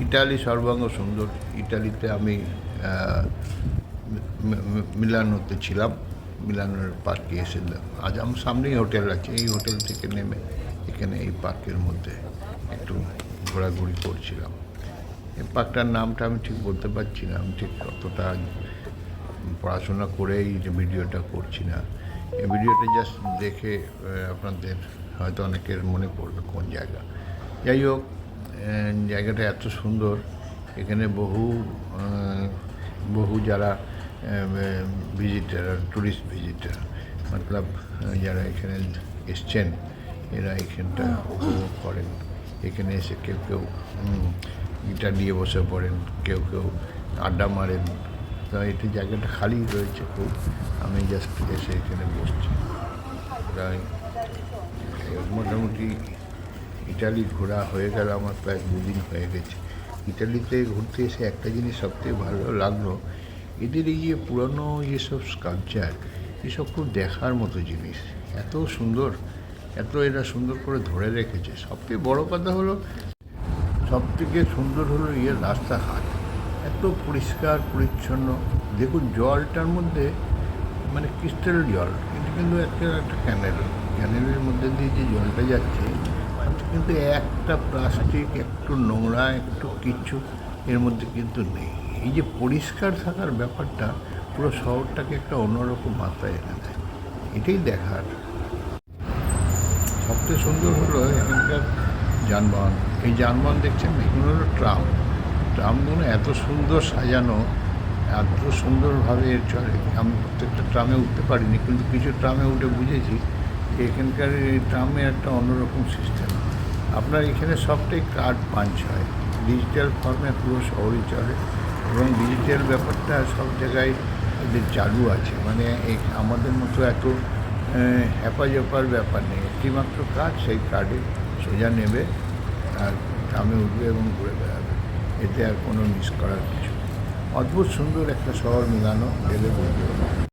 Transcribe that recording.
Italy সর্বাঙ্গ সুন্দর। ইটালিতে আমি মিলানোতে ছিলাম। মিলানোর পার্কে এসে আজ আমার সামনেই হোটেল আছে, এই হোটেল থেকে নেমে এখানে এই পার্কের মধ্যে একটু ঘোরাঘুরি করছিলাম। এই পার্কটার নামটা আমি ঠিক বলতে পারছি না, আমি ঠিক অতটা পড়াশোনা করেই যে ভিডিওটা করছি না। এই ভিডিওটা জাস্ট দেখে আপনাদের হয়তো অনেকের মনে পড়বে কোন জায়গা। যাই হোক, জায়গাটা এত সুন্দর, এখানে বহু যারা ভিজিটার, ট্যুরিস্ট ভিজিটার মতলব যারা এখানে এসছেন, এরা এখানটা উপভোগ করেন। এখানে এসে কেউ কেউ গিটার নিয়ে বসে পড়েন, কেউ কেউ আড্ডা মারেন। তো এটি জায়গাটা খালি রয়েছে খুব, আমি জাস্ট এসে এখানে বসছি। প্রায় মোটামুটি ইটালি ঘোরা হয়ে গেল আমার, প্রায় 2 দিন হয়ে গেছে। ইটালিতে ঘুরতে এসে একটা জিনিস সবথেকে ভালো লাগলো, এদের এই যে পুরনো যেসব স্কাল্পচার, এসব খুব দেখার মতো জিনিস। এত সুন্দর, এত এরা সুন্দর করে ধরে রেখেছে। সবথেকে বড় কথা হলো, সবথেকে সুন্দর হলো রাস্তাঘাট এত পরিষ্কার পরিচ্ছন্ন। দেখুন জলটার মধ্যে মানে ক্রিস্টাল জল, এটা কিন্তু একটা ক্যানেলের মধ্যে দিয়ে যে জলটা যাচ্ছে, কিন্তু একটা প্লাস্টিক, একটু নোংরা, একটু কিচ্ছু এর মধ্যে কিন্তু নেই। এই যে পরিষ্কার থাকার ব্যাপারটা পুরো শহরটাকে একটা অন্যরকম মাত্রায় এনে দেয়। এটাই দেখার। সবচেয়ে সুন্দর হলো এখানকার যানবাহন। এই যানবাহন দেখছেন, এগুলো হলো ট্রামগুলো এত সুন্দর সাজানো, এত সুন্দরভাবে চলে। আমি প্রত্যেকটা ট্রামে উঠতে পারিনি, কিন্তু কিছু ট্রামে উঠে বুঝেছি যে এখানকার এই ট্রামে একটা অন্যরকম সিস্টেম। আপনার এখানে সবটাই কার্ড পাঞ্চ হয়, ডিজিটাল ফর্মে পুরো শহরই চলে, এবং ডিজিটাল ব্যাপারটা সব জায়গায় এদের চালু আছে। মানে আমাদের মতো এত হ্যাপাজোপার ব্যাপার নেই। একটিমাত্র কার্ড, সেই কার্ডে সোজা নেবে আর ট্রামে উঠবে এবং ঘুরে বেড়াবে। এতে আর কোনো মিস করার কিছু। অদ্ভুত সুন্দর একটা শহর মিলানো, গেলে বুঝতে